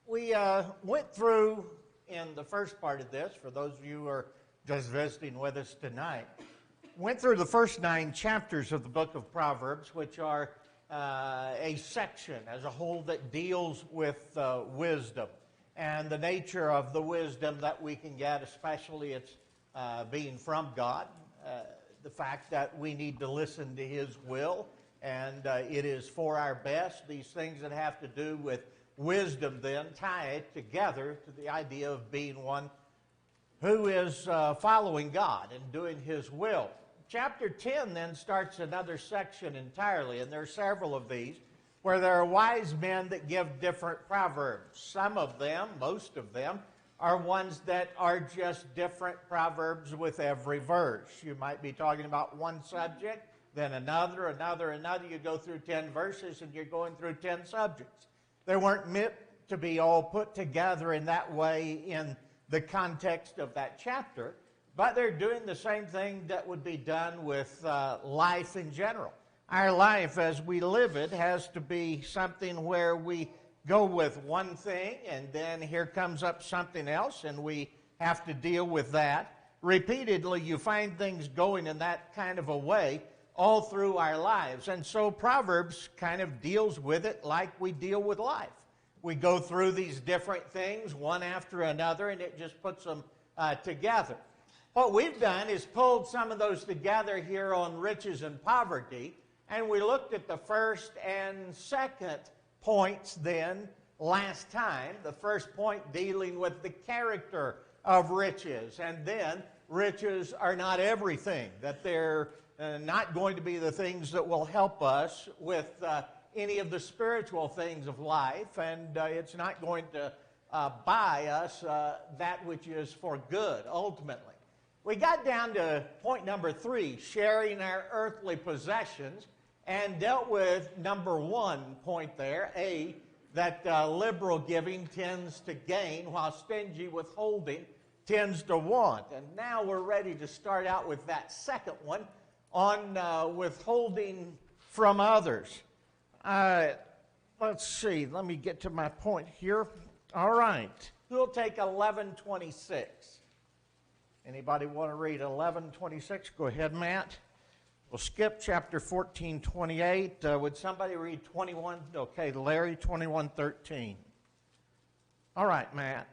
We went through in the first part of this, for those of you who are just visiting with us tonight, went through the first 9 chapters of the book of Proverbs, which are a section as a whole that deals with wisdom and the nature of the wisdom that we can get, especially it's being from God, the fact that we need to listen to His will, and it is for our best. These things that have to do with wisdom then tie it together to the idea of being one who is following God and doing His will. Chapter 10 then starts another section entirely, and there are several of these, where there are wise men that give different proverbs. Some of them, most of them, are ones that are just different proverbs with every verse. You might be talking about one subject, then another. You go through 10 verses and you're going through 10 subjects. They weren't meant to be all put together in that way in the context of that chapter, but they're doing the same thing that would be done with life in general. Our life as we live it has to be something where we go with one thing and then here comes up something else and we have to deal with that. Repeatedly, you find things going in that kind of a way all through our lives. And so Proverbs kind of deals with it like we deal with life. We go through these different things one after another, and it just puts them together. What we've done is pulled some of those together here on riches and poverty, and we looked at the first and second points then last time. The first point dealing with the character of riches, and then riches are not everything, that they're not going to be the things that will help us with any of the spiritual things of life, and it's not going to buy us that which is for good, ultimately. We got down to point number 3, sharing our earthly possessions, and dealt with number 1 point there, that liberal giving tends to gain, while stingy withholding tends to want. And now we're ready to start out with that second one, on withholding from others. Let's see. Let me get to my point here. All right. Who'll take 11:26? Anybody want to read 11:26? Go ahead, Matt. We'll skip chapter 14:28. Would somebody read 21? Okay, Larry, 21:13. All right, Matt.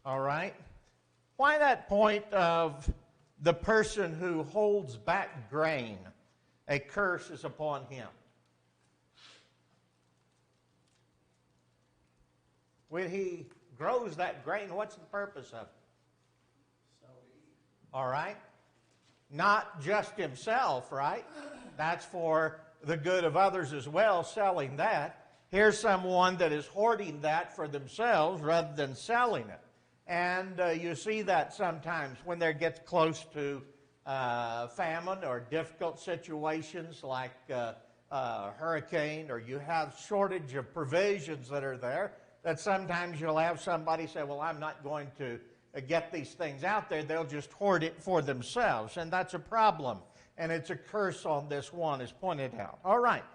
All right. Why that point of the person who holds back grain, a curse is upon him? When he grows that grain, what's the purpose of it? All right. Not just himself, right? That's for the good of others as well, selling that. Here's someone that is hoarding that for themselves rather than selling it. And you see that sometimes when there gets close to famine or difficult situations like a hurricane, or you have shortage of provisions that are there, that sometimes you'll have somebody say, well, I'm not going to get these things out there. They'll just hoard it for themselves. And that's a problem. And it's a curse on this one, as pointed out. All right.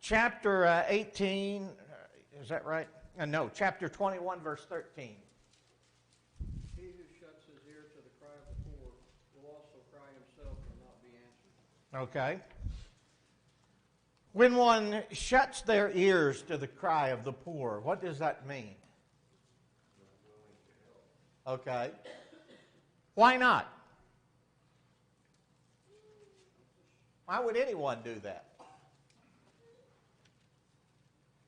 Chapter 18, is that right? No, chapter 21, verse 13. Okay. When one shuts their ears to the cry of the poor, what does that mean? Okay. Why not? Why would anyone do that?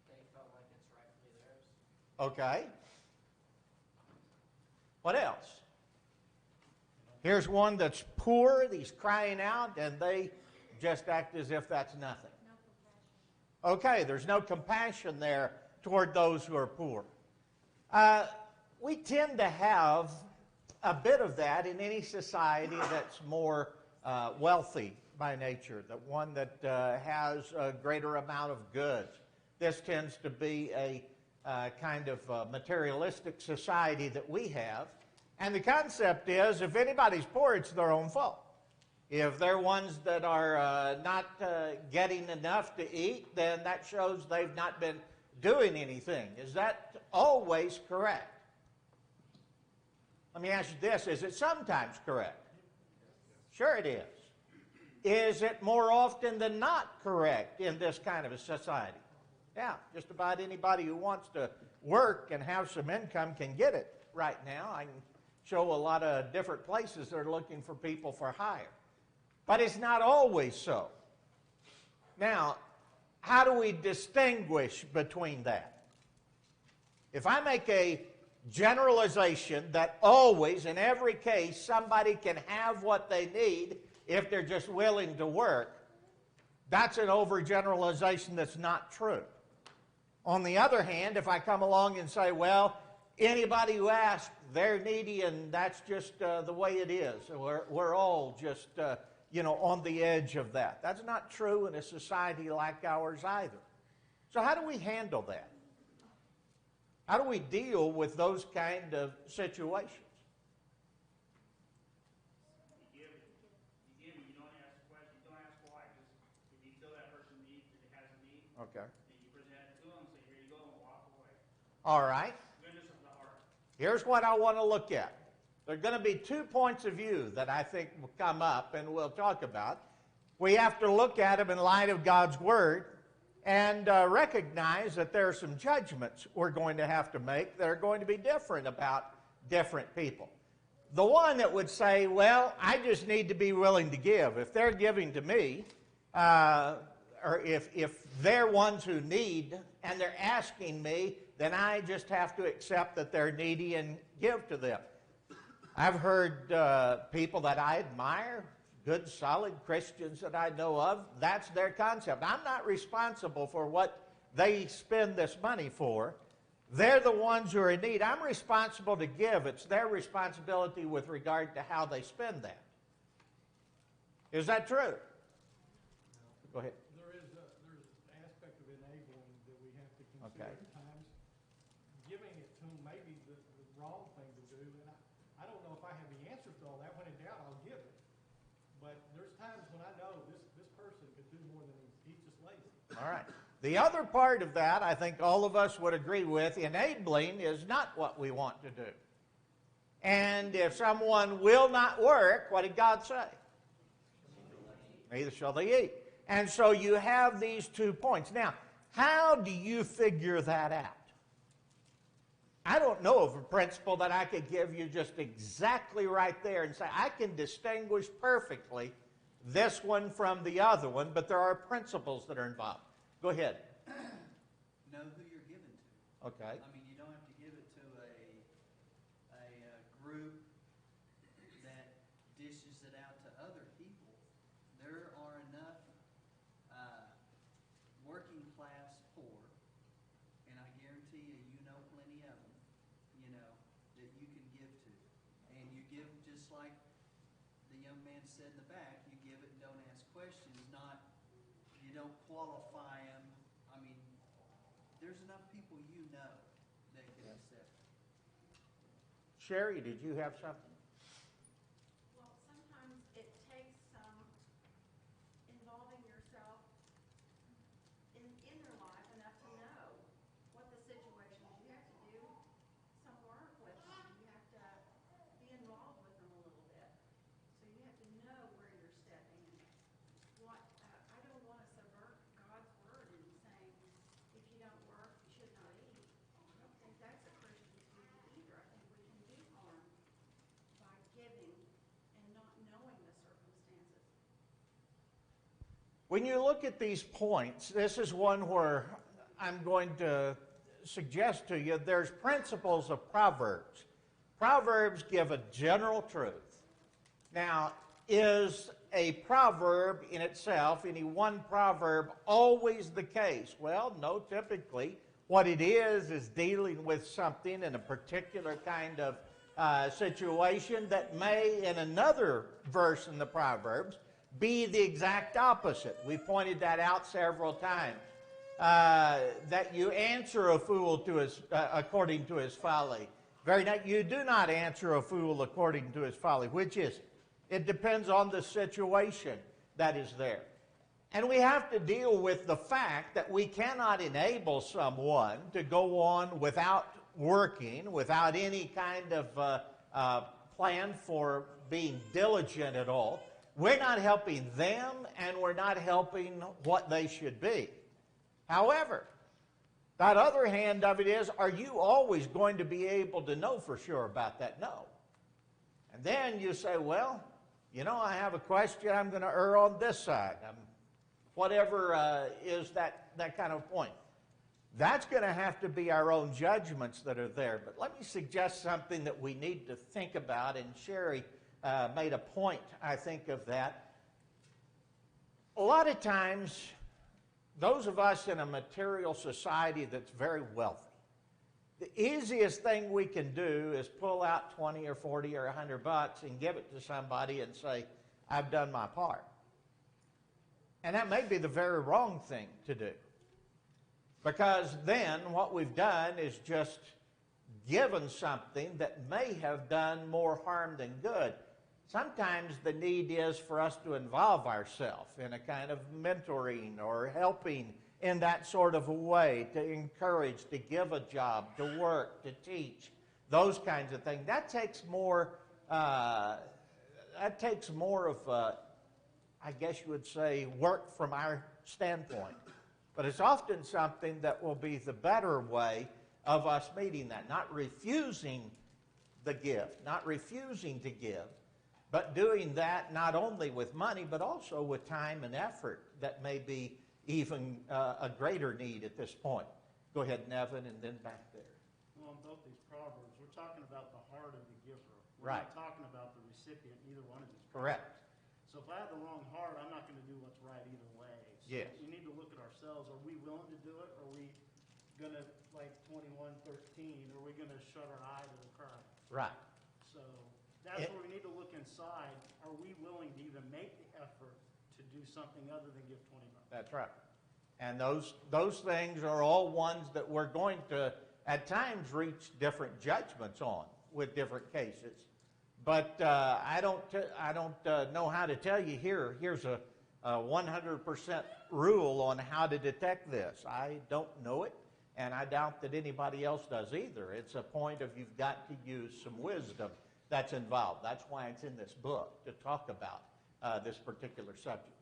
They felt like it's rightfully theirs. Okay. What else? Here's one that's poor, he's crying out, and they just act as if that's nothing. No compassion. Okay, there's no compassion there toward those who are poor. We tend to have a bit of that in any society that's more wealthy by nature, that one that has a greater amount of goods. This tends to be a kind of materialistic society that we have. And the concept is, if anybody's poor, it's their own fault. If they're ones that are not getting enough to eat, then that shows they've not been doing anything. Is that always correct? Let me ask you this, is it sometimes correct? Sure it is. Is it more often than not correct in this kind of a society? Yeah, just about anybody who wants to work and have some income can get it right now. I can show a lot of different places that are looking for people for hire. But it's not always so. Now, how do we distinguish between that? If I make a generalization that always, in every case, somebody can have what they need if they're just willing to work, that's an overgeneralization that's not true. On the other hand, if I come along and say, well, anybody who asks, they're needy and that's just the way it is. We're all just, on the edge of that. That's not true in a society like ours either. So how do we handle that? How do we deal with those kind of situations? You don't ask questions, you don't ask why. Just if you feel that person needs it, has a need, Okay. then you present it to them, say, here you go, and walk away. All right. Goodness of the heart. Here's what I want to look at. There are going to be 2 points of view that I think will come up and we'll talk about. We have to look at them in light of God's Word and recognize that there are some judgments we're going to have to make that are going to be different about different people. The one that would say, well, I just need to be willing to give. If they're giving to me, or if they're ones who need and they're asking me, then I just have to accept that they're needy and give to them. I've heard people that I admire, good, solid Christians that I know of, that's their concept. I'm not responsible for what they spend this money for. They're the ones who are in need. I'm responsible to give. It's their responsibility with regard to how they spend that. Is that true? Go ahead. There's an aspect of enabling that we have to consider. Okay. At times, giving it to them may be the wrong thing to do, and I don't know if I have the answer to all that. When in doubt, I'll give it. But there's times when I know this person could do more than he's just lazy. All right. The other part of that, I think all of us would agree with, enabling is not what we want to do. And if someone will not work, what did God say? Neither shall they eat. And so you have these 2 points. Now, how do you figure that out? I don't know of a principle that I could give you just exactly right there and say, I can distinguish perfectly this one from the other one, but there are principles that are involved. Go ahead. Know who you're giving to. Okay. I mean, you don't have to give it to a group that dishes it out to other people. There are enough working class poor, and I guarantee you know plenty of them, that you can give to. And you give just like the young man said in the back, you give it and don't ask questions, you don't qualify them. I mean, there's enough people that can accept it. Sherry, did you have something? Well, sometimes it takes some involving yourself in their life enough to know what the situation is. You have to do some work with them. You have to be involved with them a little bit. So you have to know where you're stepping and what. I don't want to subvert God's word in saying if you don't work, you should not eat. I don't think that's a Christian's duty either. I think we can do harm by giving and not knowing the circumstances. When you look at these points, this is one where I'm going to suggest to you there's principles of Proverbs. Proverbs give a general truth. Now, is a proverb in itself, any one proverb, always the case? Well, no, typically. What it is dealing with something in a particular kind of situation that may, in another verse in the Proverbs, be the exact opposite. We pointed that out several times. That you answer a fool to his, according to his folly. You do not answer a fool according to his folly. Which is it? It depends on the situation that is there. And we have to deal with the fact that we cannot enable someone to go on without working, without any kind of plan for being diligent at all. We're not helping them, and we're not helping what they should be. However, that other hand of it is, are you always going to be able to know for sure about that? No. And then you say, well, you know, I have a question, I'm going to err on this side. Whatever is that kind of point. That's going to have to be our own judgments that are there. But let me suggest something that we need to think about, and Sherry made a point, I think, of that. A lot of times, those of us in a material society that's very wealthy, the easiest thing we can do is pull out 20 or 40 or $100 and give it to somebody and say, I've done my part. And that may be the very wrong thing to do. Because then what we've done is just given something that may have done more harm than good. Sometimes the need is for us to involve ourselves in a kind of mentoring or helping in that sort of a way, to encourage, to give a job, to work, to teach, those kinds of things. That takes more of, I guess you would say, work from our standpoint. But it's often something that will be the better way of us meeting that, not refusing the gift, not refusing to give, but doing that not only with money, but also with time and effort that may be even a greater need at this point. Go ahead, Nevin, and then back there. Well, in both these Proverbs, we're talking about the heart of the giver. We're Right. not talking about the recipient, either one of these. Correct. So if I have the wrong heart, I'm not going to do what's right either way. So Yes. we need to look at ourselves. Are we willing to do it? Are we going to, like 21:13, are we going to shut our eye to the current? Right. So that's where we need to look inside. Are we willing to even make the effort to do something other than give $20? That's right. And those things are all ones that we're going to, at times, reach different judgments on with different cases. But I don't know how to tell you here. Here's a 100% rule on how to detect this. I don't know it, and I doubt that anybody else does either. It's a point of you've got to use some wisdom that's involved. That's why it's in this book, to talk about this particular subject.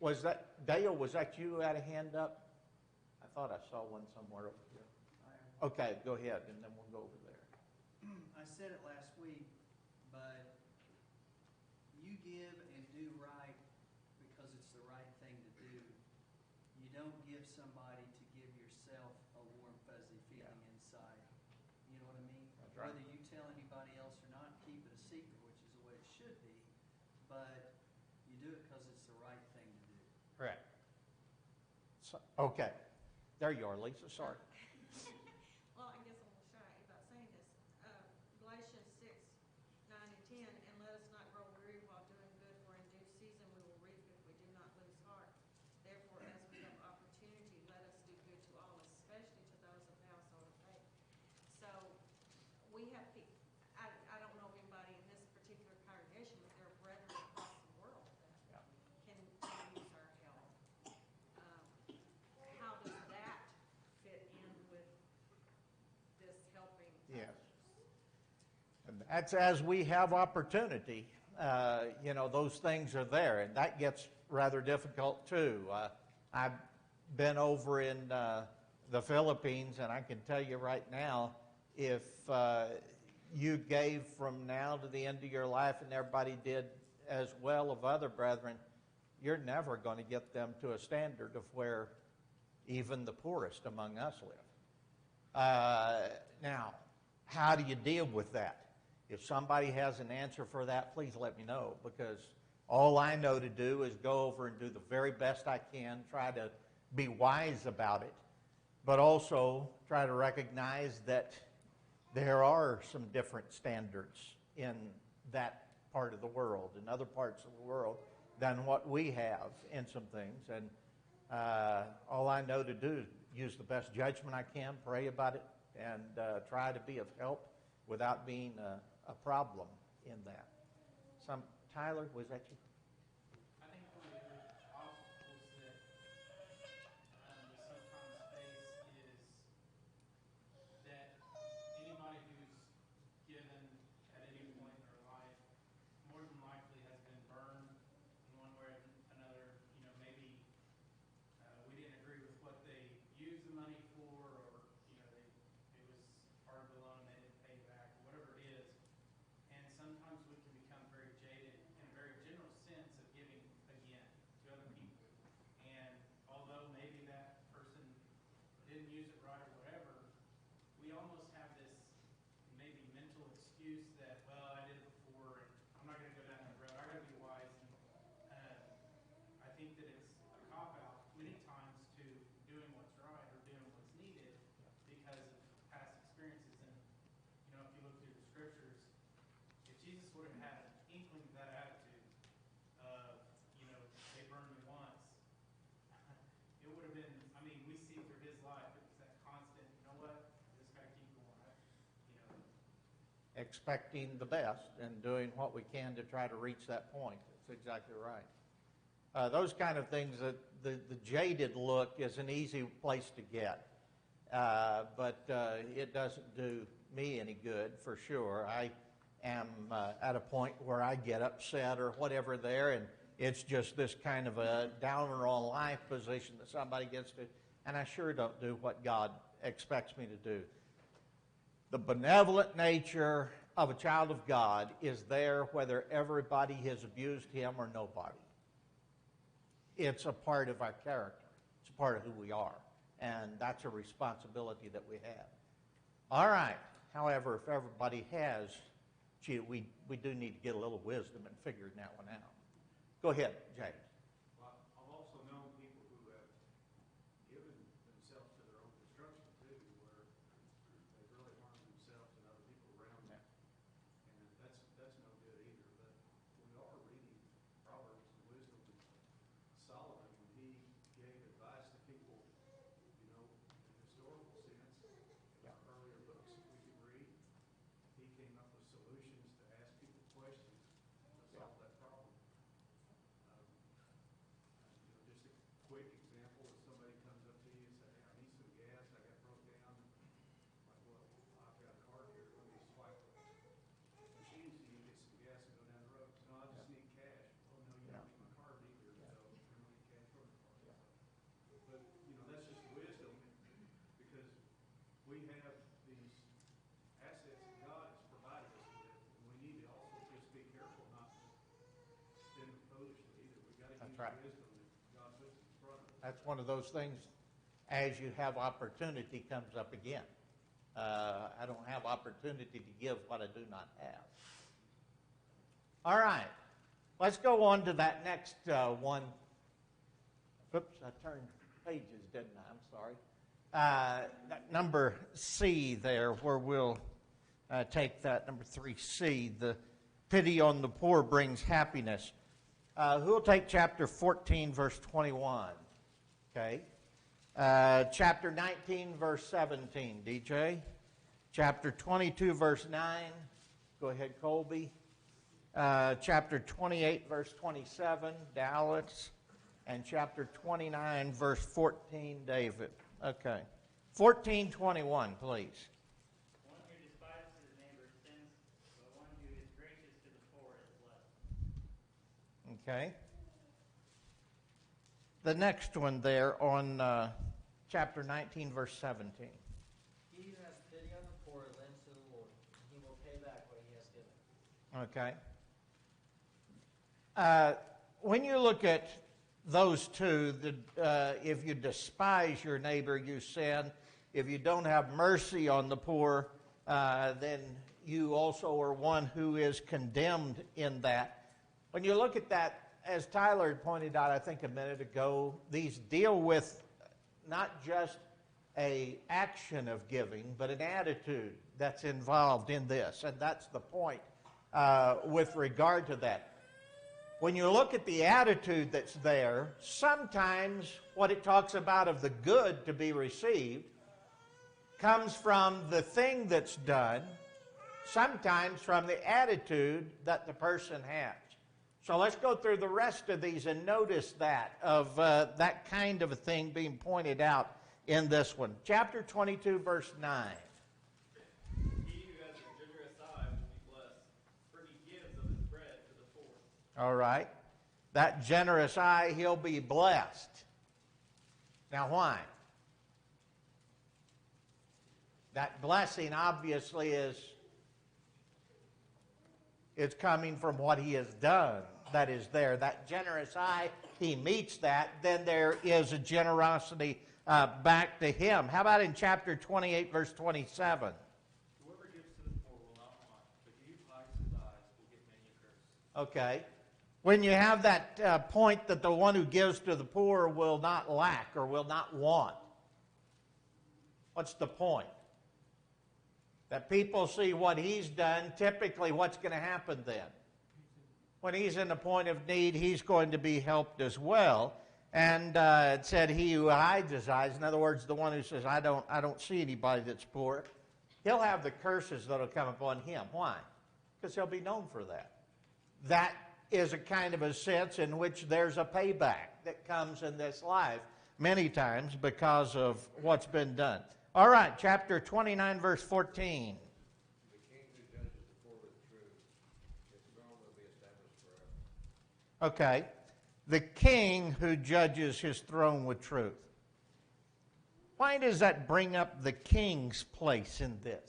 Was that, Dale, was that you had a hand up? I thought I saw one somewhere over here. Okay, go ahead, and then we'll go over there. I said it last week, but you give and do right because it's the right thing to do. You don't give somebody to give yourself a warm, fuzzy feeling inside. You know what I mean? That's right. Whether you tell anybody else or not, keep it a secret, which is the way it should be. But you do it because it's the right thing to do. Correct. So, okay. There you are, Lisa. Sorry. Well, I guess I'm a little shy about saying this. Galatians 6:9-10, and let us not grow weary while doing good, for in due season we will reap if we do not lose heart. Therefore, as we have opportunity, let us do good to all, especially to those of household of faith. So we have people, I don't know of anybody in this particular congregation, but there are brethren across the world that can use our help. How does that fit in with this helping? Yes. And that's as we have opportunity. Those things are there, and that gets rather difficult too. I've been over in the Philippines, and I can tell you right now, if you gave from now to the end of your life and everybody did as well of other brethren, you're never going to get them to a standard of where even the poorest among us live. Now, how do you deal with that? If somebody has an answer for that, please let me know, because all I know to do is go over and do the very best I can, try to be wise about it, but also try to recognize that there are some different standards in that part of the world, in other parts of the world, than what we have in some things. And all I know to do is use the best judgment I can, pray about it, and try to be of help without being a problem in that. Tyler, was that you? I think one of the other obstacles that we sometimes face is that anybody who's given at any point in their life more than likely has been burned in one way or another. You know, maybe we didn't agree with what they used the money for, or it was part of the loan they didn't pay back, or whatever it is. And sometimes we can become very jaded in a very general sense of giving again to other people. And although maybe that person didn't use it right or whatever, we almost have this maybe mental excuse that, well, I did it before, and I'm not going to go down that road. I got to be wise. And I think that it's a cop-out many times to doing what's right or doing what's needed because of past experiences. And, if you look through the scriptures, if Jesus would have had an inkling of that attitude of, they burned me once, it would have been, we see through his life, it was that constant, you know what, I just got to keep going. Expecting the best and doing what we can to try to reach that point. That's exactly right. Those kind of things, the jaded look is an easy place to get, but it doesn't do me any good for sure. I am at a point where I get upset or whatever there, and it's just this kind of a downer on life position that somebody gets to, and I sure don't do what God expects me to do. The benevolent nature of a child of God is there whether everybody has abused him or nobody. It's a part of our character. It's a part of who we are, and that's a responsibility that we have. All right. However, if everybody has, we do need to get a little wisdom in figuring that one out. Go ahead, James. Well, I've also known people who have given themselves to their own destruction too, where they really harm themselves and other people around them, and that's no good either. But we are reading Proverbs and wisdom. Solomon, when he gave advice to people, in historical sense, in our earlier books that we could read, he came up with solutions to ask people questions to solve that problem. Just a quick example, if somebody comes up to you and says, hey, I need some gas, I got broke down. Like, well, I've got a car here, let me swipe the machine so you can get some gas and go down the road. No, I just need cash. Oh, no, you don't need my card either, so I don't need cash for the car. But, that's just wisdom, because we have these assets that God has provided us with, and we need to also just be careful not to spend them foolishly either. We've got to use right. wisdom that God puts in front of us. That's one of those things, as you have opportunity, comes up again. I don't have opportunity to give what I do not have. All right. Let's go on to that next one. Oops, I turned pages, didn't I? I'm sorry. That number C there, where we'll take that number 3C, the pity on the poor brings happiness. Who'll take chapter 14, verse 21? Okay. Chapter 19, verse 17. DJ. Chapter 22, verse 9. Go ahead, Colby. Chapter 28, verse 27. Dallas. And chapter 29, verse 14. David. Okay. 14:21, please. One who despises his neighbor's sins, but one who is gracious to the poor is blessed. Okay. The next one there on chapter 19, verse 17. He who has pity on the poor lends to the Lord, and he will pay back what he has given. Okay. When you look at those two, if you despise your neighbor, you sin. If you don't have mercy on the poor, then you also are one who is condemned in that. When you look at that, as Tyler had pointed out, I think a minute ago, these deal with not just an action of giving, but an attitude that's involved in this. And that's the point with regard to that. When you look at the attitude that's there, sometimes what it talks about of the good to be received comes from the thing that's done, sometimes from the attitude that the person has. So let's go through the rest of these and notice that kind of a thing being pointed out in this one. Chapter 22, verse 9. He who has a generous eye will be blessed, for he gives of his bread to the poor. All right. That generous eye, he'll be blessed. Now, why? That blessing obviously is coming from what he has done that is there. That generous eye, he meets that. Then there is a generosity back to him. How about in chapter 28, verse 27? Whoever gives to the poor will not want, but he who hides his eyes will get many a curse. Okay. When you have that point that the one who gives to the poor will not lack or will not want, what's the point? That people see what he's done, typically what's going to happen then? When he's in a point of need, he's going to be helped as well. And it said, he who hides his eyes, in other words, the one who says, I don't see anybody that's poor, he'll have the curses that'll come upon him. Why? Because he'll be known for that. That is a kind of a sense in which there's a payback that comes in this life many times because of what's been done. All right, chapter 29, verse 14. The king who judges the poor with truth, his throne will be established forever. Okay. The king who judges his throne with truth. Why does that bring up the king's place in this?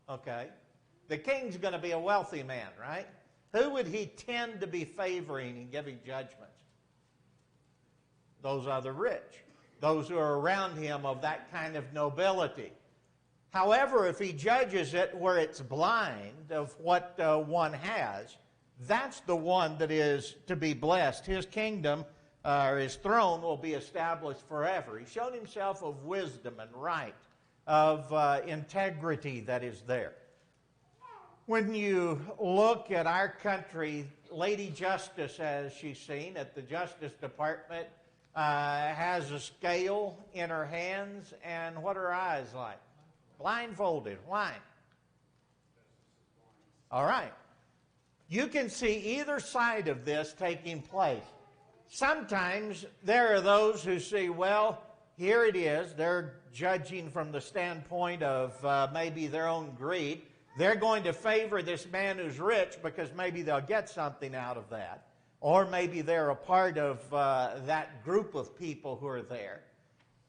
Okay. The king's going to be a wealthy man, right? Who would he tend to be favoring and giving judgments? Those other rich. Those who are around him of that kind of nobility. However, if he judges it where it's blind of what one has, that's the one that is to be blessed. His kingdom, or his throne, will be established forever. He's shown himself of wisdom and right, of integrity that is there. When you look at our country, Lady Justice, as she's seen at the Justice Department, has a scale in her hands, and what are her eyes like? Blindfolded. Why? All right. You can see either side of this taking place. Sometimes there are those who see, well, here it is. They're judging from the standpoint of maybe their own greed. They're going to favor this man who's rich because maybe they'll get something out of that. Or maybe they're a part of that group of people who are there.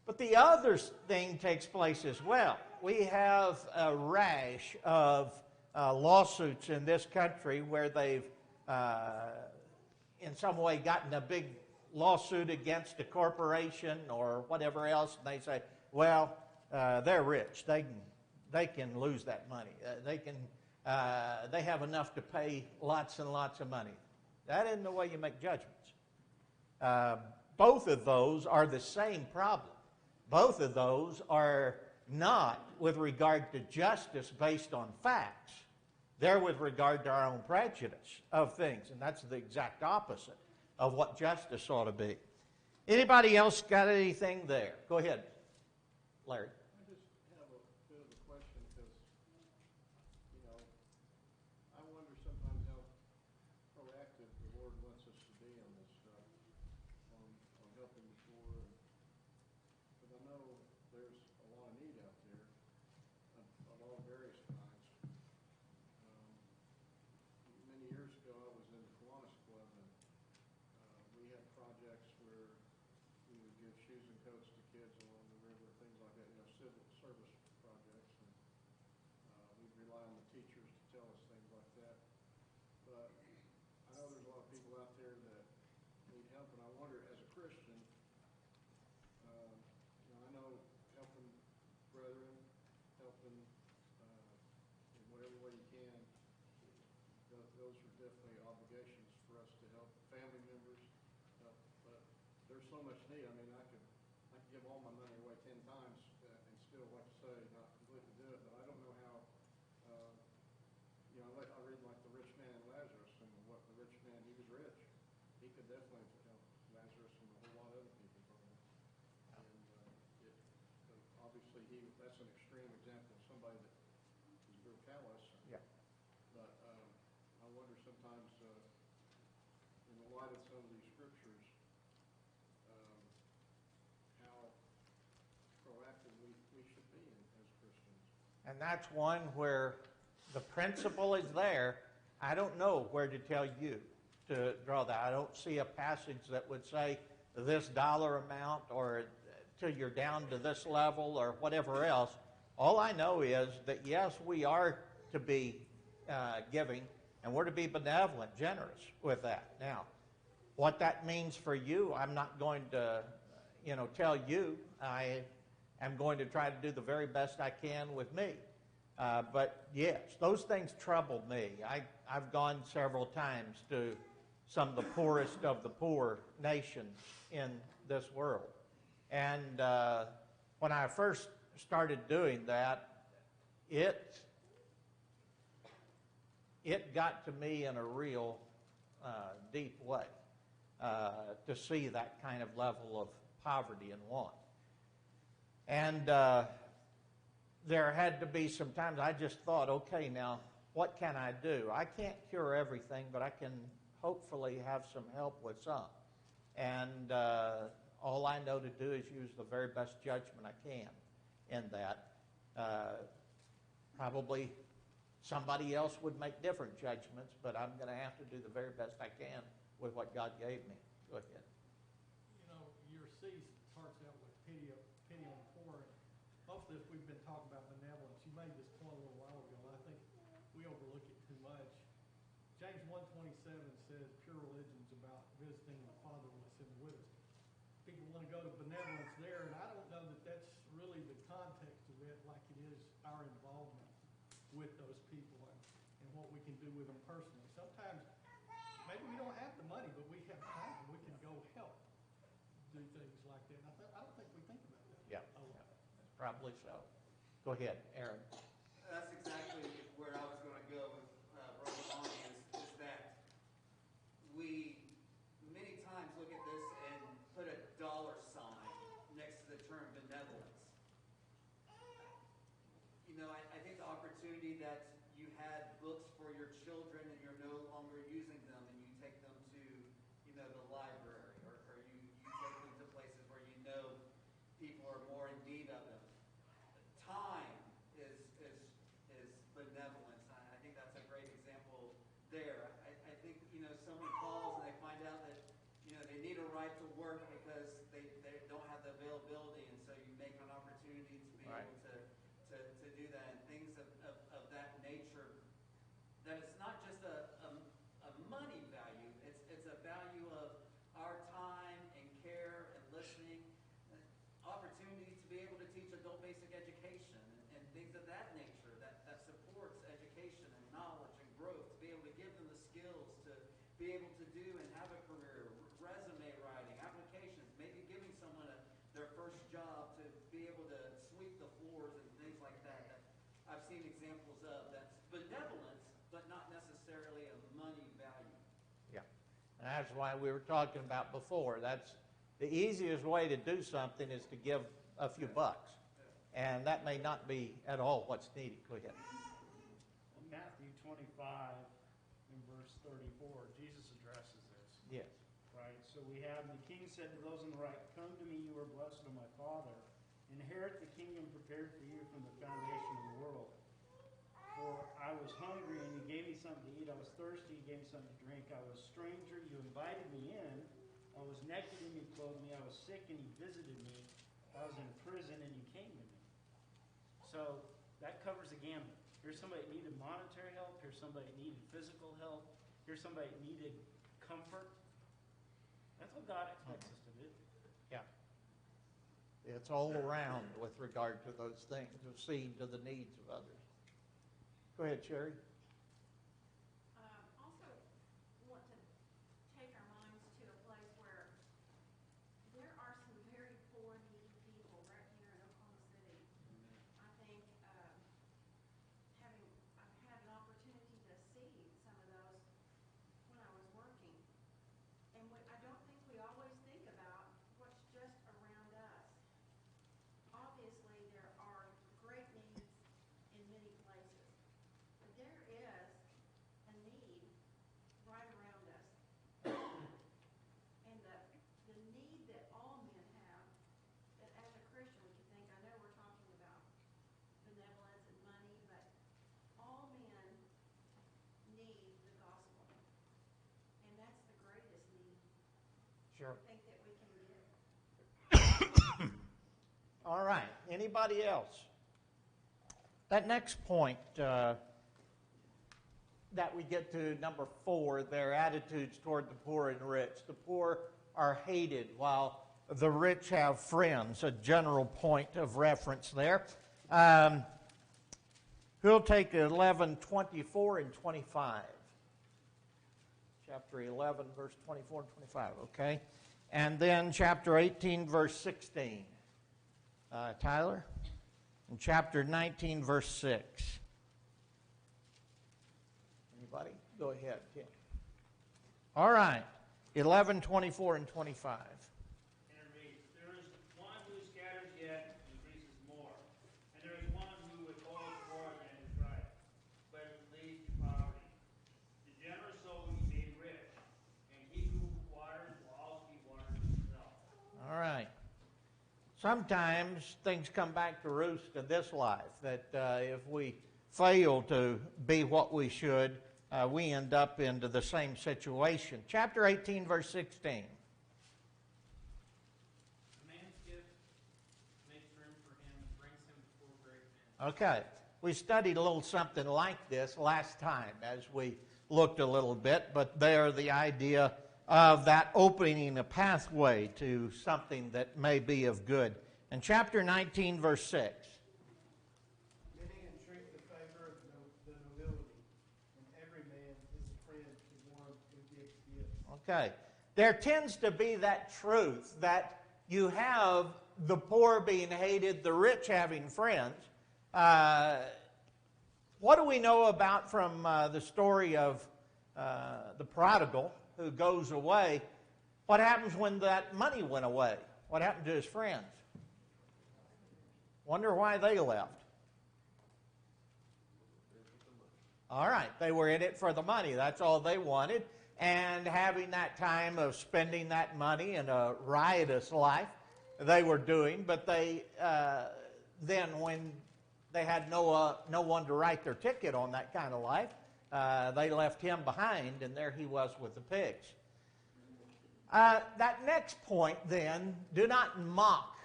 But the other thing takes place as well. We have a rash of lawsuits in this country where they've in some way gotten a big lawsuit against a corporation or whatever else, and they say, well, they're rich. They can lose that money. They have enough to pay lots and lots of money. That isn't the way you make judgments. Both of those are the same problem. Both of those are not with regard to justice based on facts. They're with regard to our own prejudice of things, and that's the exact opposite of what justice ought to be. Anybody else got anything there? Go ahead, Larry. I just have a bit of a question because, I wonder sometimes how proactive the Lord wants us to be on this stuff, on helping the poor. Because I know there's a lot of need out there of all various kinds. Many years ago, I was in the Kiwanis Club, and we had projects where we would give shoes and coats to kids along the river, things like that, civil service projects, and we'd rely on the teachers to tell us things like that. But I know there's a lot of people out there that need help, and I wonder, as a Christian, I know helping brethren, helping in whatever way you can, those are definitely obligations for us to help family members. But there's so much need. I mean, I could give all my money away 10 times and still, like you say, not completely do it. But I don't know how. I read like the rich man and Lazarus, and what the rich man, he was rich. He could definitely help Lazarus and a whole lot of other people probably. And obviously that's an extreme example of somebody that is real callous. Yeah. But I wonder sometimes And that's one where the principle is there. I don't know where to tell you to draw that. I don't see a passage that would say this dollar amount or till you're down to this level or whatever else. All I know is that, yes, we are to be giving, and we're to be benevolent, generous with that. Now, what that means for you, I'm not going to, tell you. I am going to try to do the very best I can with me. But yes, those things trouble me. I've gone several times to some of the poorest of the poor nations in this world. And when I first started doing that, it got to me in a real deep way to see that kind of level of poverty and want. And there had to be some times I just thought, okay, now, what can I do? I can't cure everything, but I can hopefully have some help with some. And all I know to do is use the very best judgment I can in that. Probably somebody else would make different judgments, but I'm going to have to do the very best I can with what God gave me. Go ahead. Your C starts out with pity on the poor. Most of this we've been talking about benevolence. You made this point a little while ago, and I think we overlook it too much. James 1:27 says pure religion is about visiting the fatherless and the widows. People want to go to benevolence there, and I don't know that that's really the context of it like it is our involvement with those people and what we can do with them personally. Sometimes maybe we don't have the money, but we have time. We can go help do things like that. And I don't think we think about that. Yeah, probably so. Go ahead, Aaron. That's exactly where I was going to go with Brother Lonnie is that we many times look at this and put a dollar sign next to the term benevolence. I think the opportunity that you had books for your children and you're no longer using them and you take them to, the library or you take them to places where people are more in need of them. Time is benevolence. I think that's a great example there. I think, someone calls and they find out that, they need a right to work because they don't have the availability, and so you make an opportunity to be able to do that, and things of that nature, that it's not just a money value, it's a value of our time and care and listening, opportunity to be able to teach adult basic education and things of that nature that supports education and knowledge and growth, to be able to give them the skills to be able to do and have a career, resume writing, applications, maybe giving someone their first job to be able to sweep the floors and things like that I've seen examples of. That's benevolence, but not necessarily a money value. Yeah. And that's why we were talking about before. That's the easiest way to do something is to give a few bucks. And that may not be at all what's needed. Go ahead. In Matthew 25 in verse 34, Jesus addresses this. Yes. Right? So we have, the king said to those on the right, "Come to me, you are blessed of my Father. Inherit the kingdom prepared for you from the foundation of the world. For I was hungry, and you gave me something to eat. I was thirsty, you gave me something to drink. I was a stranger, you invited me in. I was naked, and you clothed me. I was sick, and you visited me. I was in prison, and you came to me." So that covers the gamut. Here's somebody that needed monetary help. Here's somebody that needed physical help. Here's somebody that needed comfort. That's what God expects us to do. Yeah. It's all around with regard to those things, of seeing to the needs of others. Go ahead, Sherry. Also want to take our minds to a place where there are some very poor, needy people right here in Oklahoma City. I think I've had an opportunity to see some of those when I was working. And I don't think we always think about what's just around us. Obviously, there are great needs in many places. But there Sure. think that we can give. All right. Anybody else? That next point that we get to, number 4, their attitudes toward the poor and rich. The poor are hated while the rich have friends, a general point of reference there. Who'll take 11, 24, and 25? Chapter 11, verse 24 and 25, okay? And then chapter 18, verse 16. Tyler? And chapter 19, verse 6. Anybody? Go ahead, Tim. All right. 11, 24, and 25. And it reads, there is one who scatters yet increases more, and there is one who withholds more than is right, but leads to poverty. The generous soul will be made rich, and he who waters will also be watered himself. All right. Sometimes things come back to roost in this life, that if we fail to be what we should, we end up into the same situation. Chapter 18, verse 16. A man's gift makes room for him and brings him before great men. Okay. We studied a little something like this last time as we looked a little bit, but there the idea of that opening a pathway to something that may be of good. And chapter 19, verse 6. Many entreat the favor of the nobility, and every man is a friend to one who gives gifts. Okay. There tends to be that truth that you have the poor being hated, the rich having friends. What do we know about from the story of the prodigal who goes away? What happens when that money went away? What happened to his friends? Wonder why they left. All right, they were in it for the money. That's all they wanted. And having that time of spending that money in a riotous life, they were doing. But they then, when they had no one to write their ticket on that kind of life, they left him behind, and there he was with the pigs. That next point, then, do not mock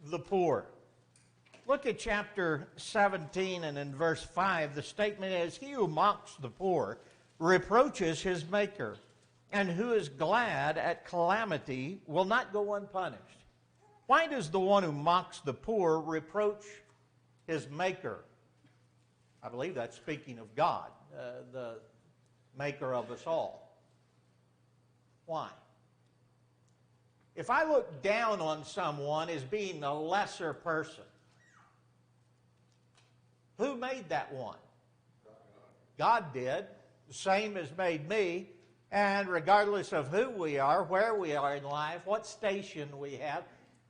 the poor. Look at chapter 17 and in verse 5. The statement is, he who mocks the poor reproaches his maker, and who is glad at calamity will not go unpunished. Why does the one who mocks the poor reproach his maker? I believe that's speaking of God, the maker of us all. Why? If I look down on someone as being a lesser person, who made that one? God did. The same as made me. And regardless of who we are, where we are in life, what station we have,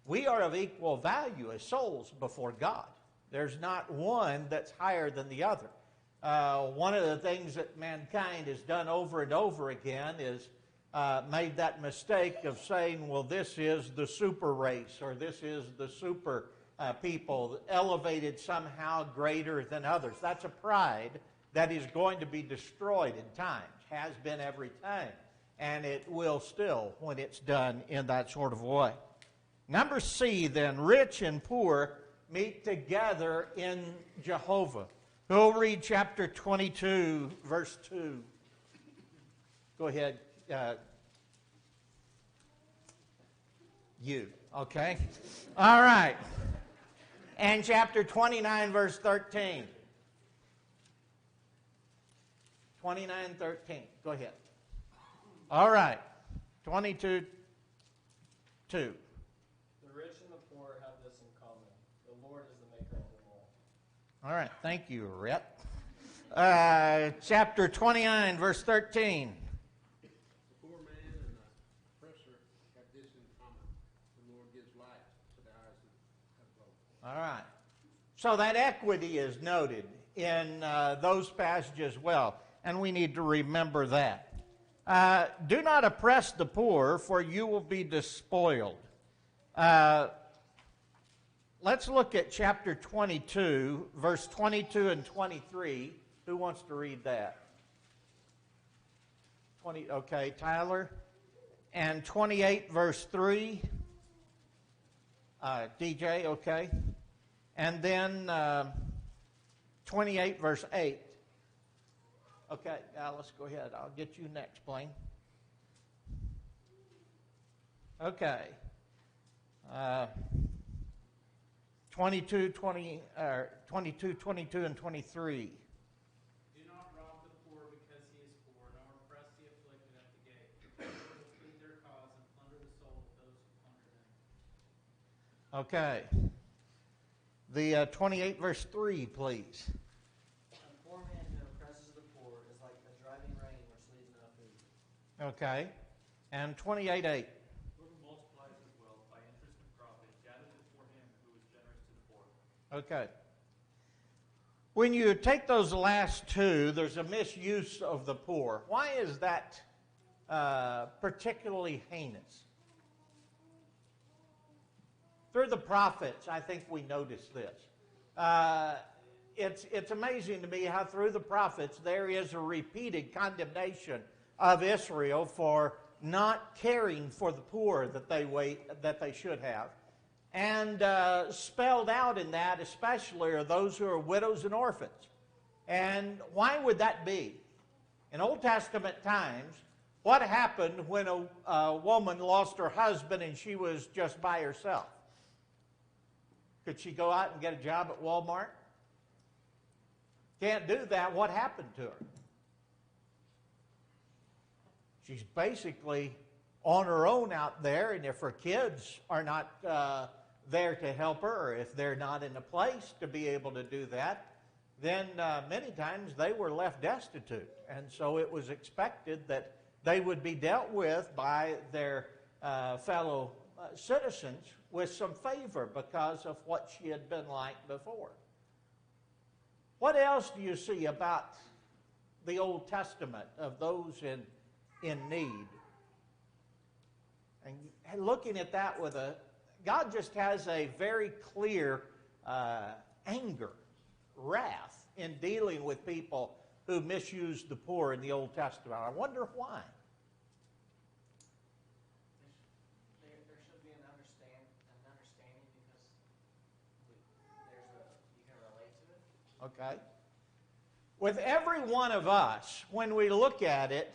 we are of equal value as souls before God. There's not one that's higher than the other. One of the things that mankind has done over and over again is made that mistake of saying, well, this is the super race, or this is the super people, elevated somehow greater than others. That's a pride that is going to be destroyed in times, has been every time, and it will still when it's done in that sort of way. Number C, then, rich and poor meet together in Jehovah. Who'll read chapter 22, verse 2? Go ahead. You, okay? All right. And chapter 29, verse 13. 29, 13. Go ahead. All right. 22, 2. The rich and the poor have this in common. The Lord is the maker of them all. All right. Thank you, Rhett. Chapter 29, verse 13. The poor man and the oppressor have this in common. The Lord gives light to the eyes of both. All right. So that equity is noted in those passages as well, and we need to remember that. Do not oppress the poor, for you will be despoiled. Let's look at chapter 22, verse 22 and 23. Who wants to read that? Okay, Tyler. and 28, verse 3. DJ, okay. And then 28, verse 8. Okay, Alice, go ahead. I'll get you next, Blaine. Okay. 22, 22, and 23. Do not rob the poor because he is poor, nor oppress the afflicted at the gate. For they will plead their cause and plunder the soul of those who plunder them. Okay. The 28, verse 3, please. A poor man who oppresses the poor is like a driving rain which leaves no food. Okay. And 28, 8. Whoever multiplies his wealth by interest and profit gathers it for him who is generous to the poor. Okay. When you take those last two, there's a misuse of the poor. Why is that particularly heinous? Through the prophets, I think we notice this. It's amazing to me how through the prophets there is a repeated condemnation of Israel for not caring for the poor that they should have. And spelled out in that especially are those who are widows and orphans. And why would that be? In Old Testament times, what happened when a woman lost her husband and she was just by herself? Could she go out and get a job at Walmart? Can't do that. What happened to her? She's basically on her own out there, and if her kids are not there to help her, or if they're not in a place to be able to do that, then many times they were left destitute. And so it was expected that they would be dealt with by their fellow citizens with some favor because of what she had been like before. What else do you see about the Old Testament of those in need? And looking at that God just has a very clear anger, wrath in dealing with people who misuse the poor in the Old Testament. I wonder why. There should be an understanding because you can relate to it. Okay? With every one of us, when we look at it,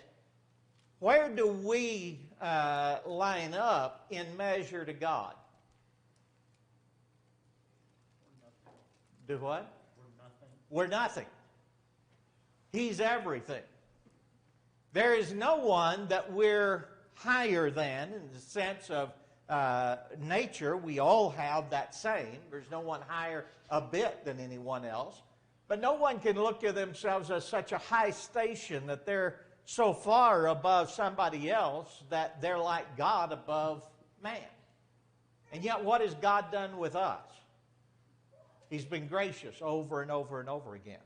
where do we line up in measure to God? Do what? We're nothing. He's everything. There is no one that we're higher than in the sense of nature. We all have that same. There's no one higher a bit than anyone else. But no one can look at themselves as such a high station that they're so far above somebody else that they're like God above man. And yet what has God done with us? He's been gracious over and over and over again.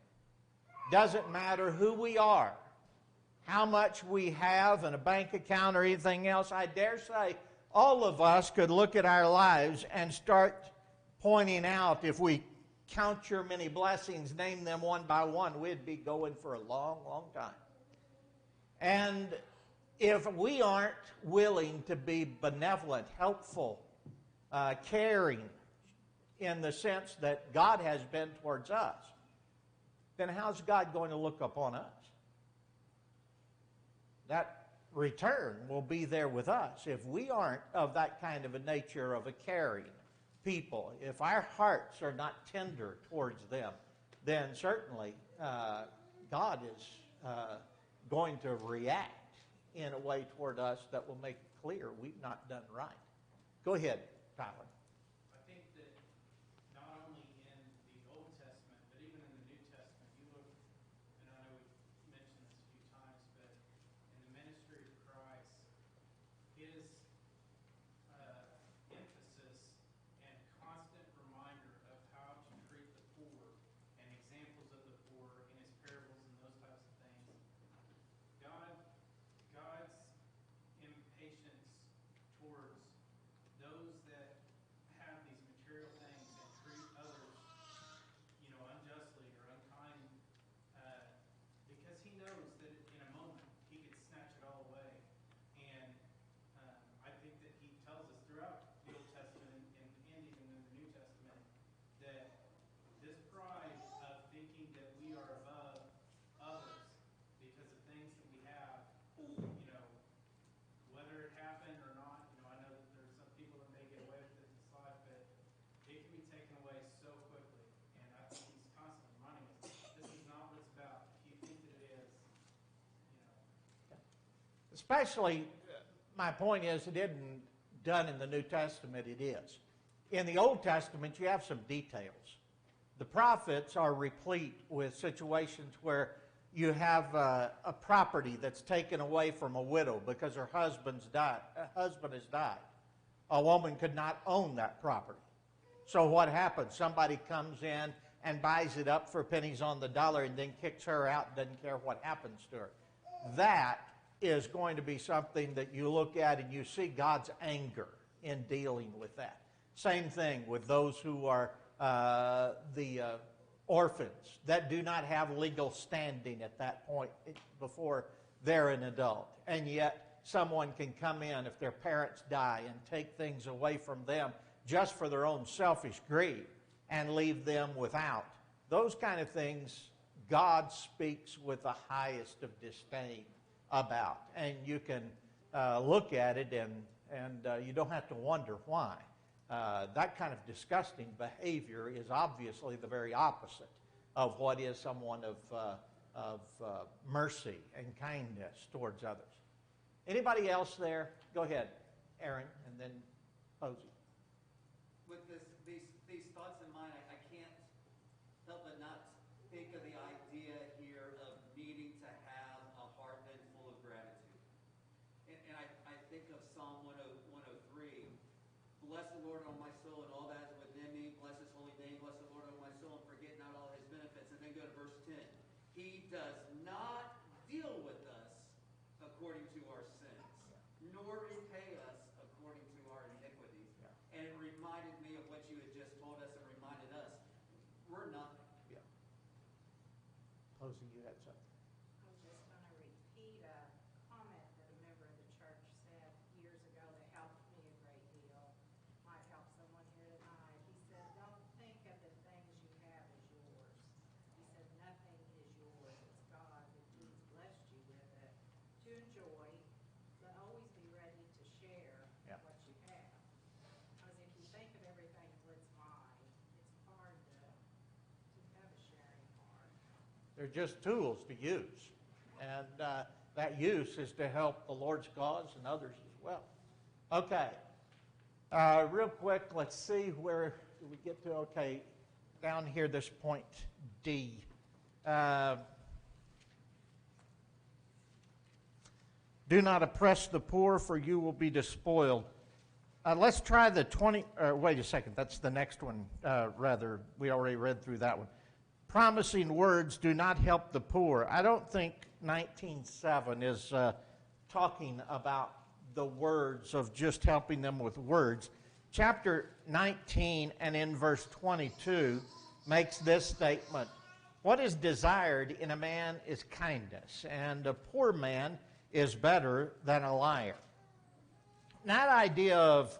Doesn't matter who we are, how much we have in a bank account or anything else. I dare say all of us could look at our lives and start pointing out, if we count your many blessings, name them one by one, we'd be going for a long, long time. And if we aren't willing to be benevolent, helpful, caring, in the sense that God has been towards us, then how's God going to look upon us? That return will be there with us. If we aren't of that kind of a nature of a caring people, if our hearts are not tender towards them, then certainly God is going to react in a way toward us that will make it clear we've not done right. Go ahead, Tyler. I think that not only in the Old Testament, but even in the New Testament, you look, and I know we've mentioned this a few times, but in the ministry of Christ, his emphasis and constant reminder of how to treat the poor and examples of the poor in his parables and those types of things. God's impatience towards those that Especially, my point is, it isn't done in the New Testament, it is. In the Old Testament, you have some details. The prophets are replete with situations where you have a property that's taken away from a widow because her husband has died. A woman could not own that property. So what happens? Somebody comes in and buys it up for pennies on the dollar and then kicks her out and doesn't care what happens to her. That is going to be something that you look at and you see God's anger in dealing with that. Same thing with those who are the orphans that do not have legal standing at that point before they're an adult. And yet someone can come in if their parents die and take things away from them just for their own selfish greed and leave them without. Those kind of things God speaks with the highest of disdain about. And you can look at it and you don't have to wonder why. That kind of disgusting behavior is obviously the very opposite of what is someone of mercy and kindness towards others. Anybody else there? Go ahead, Aaron, and then Posey. With these thoughts in mind, I can't help but not think of the idea here of needing to have a heart then full of gratitude. And I think of Psalm 103. Bless the Lord, O my soul, and all that is within me. Bless his holy name. Bless the Lord, O my soul, and forget not all his benefits. And then go to verse 10. He does not deal with us according to our sins, nor repay us according to our iniquities. Yeah. And it reminded me of what you had just told us and reminded us. We're nothing. Yeah. Posey, you had something. I was just going to repeat a comment that a member of the church said years ago that helped me a great deal. Might help someone here tonight. He said, don't think of the things you have as yours. He said, nothing is yours. It's God that He's blessed you with it to enjoy, but always be ready to share what you have. Because if you think of everything as it's mine, it's hard to have a sharing heart. They're just tools to use. And that use is to help the Lord's cause and others as well. Okay. Real quick, let's see where do we get to. Okay, down here, this point D. Do not oppress the poor, for you will be despoiled. Let's try the 20, wait a second, that's the next one, rather. We already read through that one. Promising words do not help the poor. I don't think 19:7 is talking about the words of just helping them with words. Chapter 19 and in verse 22 makes this statement. What is desired in a man is kindness, and a poor man is better than a liar. That idea of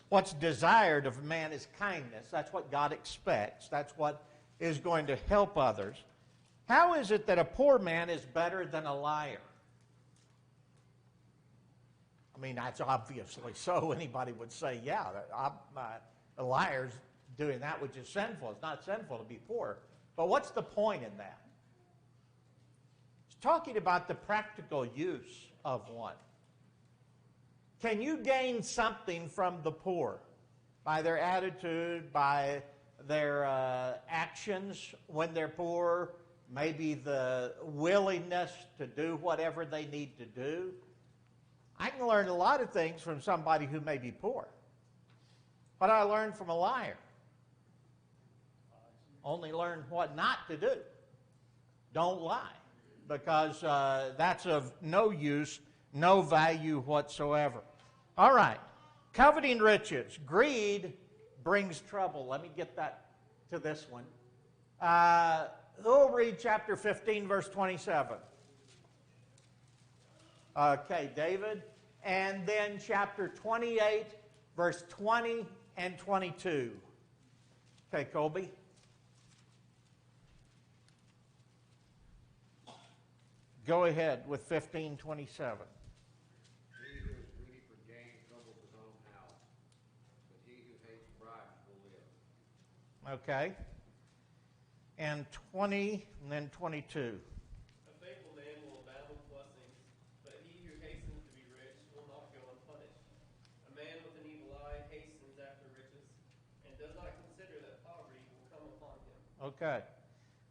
what's desired of a man is kindness. That's what God expects. That's what is going to help others. How is it that a poor man is better than a liar? I mean, that's obviously so. Anybody would say, yeah, a liar's doing that which is sinful. It's not sinful to be poor. But what's the point in that? It's talking about the practical use of one. Can you gain something from the poor by their attitude, by their actions when they're poor, maybe the willingness to do whatever they need to do? I can learn a lot of things from somebody who may be poor. But I learned from a liar. Only learn what not to do. Don't lie, because that's of no use, no value whatsoever. All right, coveting riches. Greed brings trouble. Let me get that to this one. Who'll read chapter 15, verse 27? Okay, David. And then chapter 28, verse 20 and 22. Okay, Colby. Go ahead with 15:27. He who is greedy for gain troubles his own house, but he who hates bribes will live. Okay. And 20 and then 22. A faithful man will abound with blessings, but he who hastens Okay.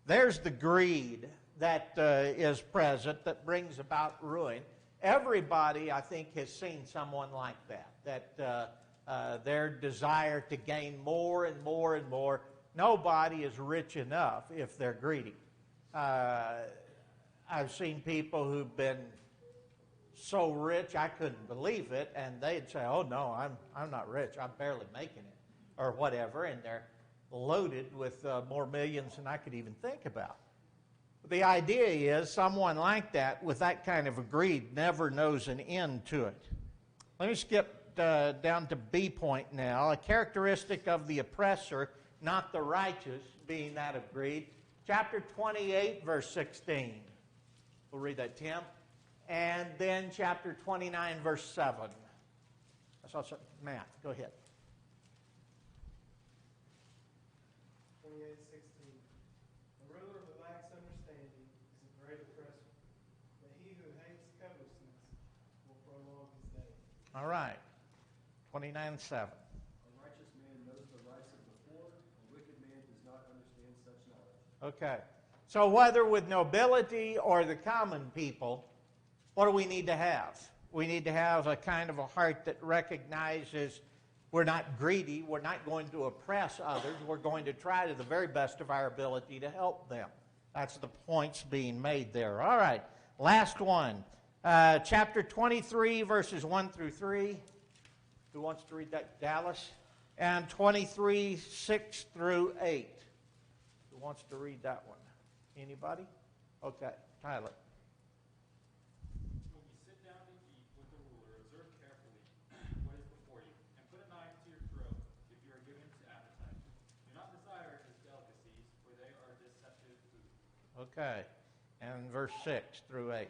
There's the greed that is present that brings about ruin. Everybody, I think, has seen someone like that their desire to gain more and more and more. Nobody is rich enough if they're greedy. I've seen people who've been so rich I couldn't believe it, and they'd say, "Oh no, I'm not rich. I'm barely making it," or whatever, and they're loaded with more millions than I could even think about. But the idea is someone like that, with that kind of a greed, never knows an end to it. Let me skip down to B point now. A characteristic of the oppressor, not the righteous, being that of greed. Chapter 28, verse 16. We'll read that, Tim. And then chapter 29, verse 7. I saw some math. Go ahead. 28:16. The ruler who lacks understanding is a great oppressor, but he who hates covetousness will prolong his days. All right. 29:7. A righteous man knows the rights of the poor, a wicked man does not understand such knowledge. Okay. So whether with nobility or the common people, what do we need to have? We need to have a kind of a heart that recognizes we're not greedy, we're not going to oppress others, we're going to try to the very best of our ability to help them. That's the points being made there. All right, last one. Chapter 23, verses 1 through 3. Who wants to read that? Dallas. And 23, 6 through 8. Who wants to read that one? Anybody? Okay, Tyler. When you sit down to eat with the ruler, observe carefully what is before you, and put a knife to your throat if you are given to appetite. Do not desire his delicacies, for they are deceptive food. Okay, and verse 6 through 8.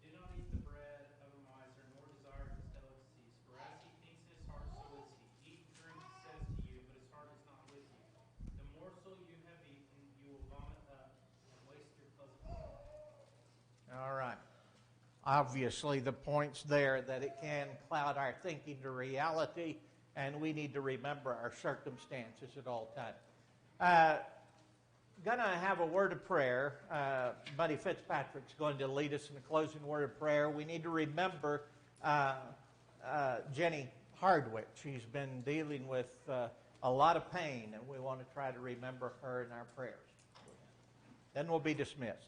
Do not eat the bread of a miser, nor desire his delicacies, for as he thinks in his heart, so is he. Eat and drink, he says to you, but his heart is not with you. The morsel you have eaten, you will vomit up and waste your pleasant food. All right. Obviously, the point's there that it can cloud our thinking to reality, and we need to remember our circumstances at all times. Going to have a word of prayer. Buddy Fitzpatrick's going to lead us in a closing word of prayer. We need to remember Jenny Hardwick. She's been dealing with a lot of pain, and we want to try to remember her in our prayers. Then we'll be dismissed.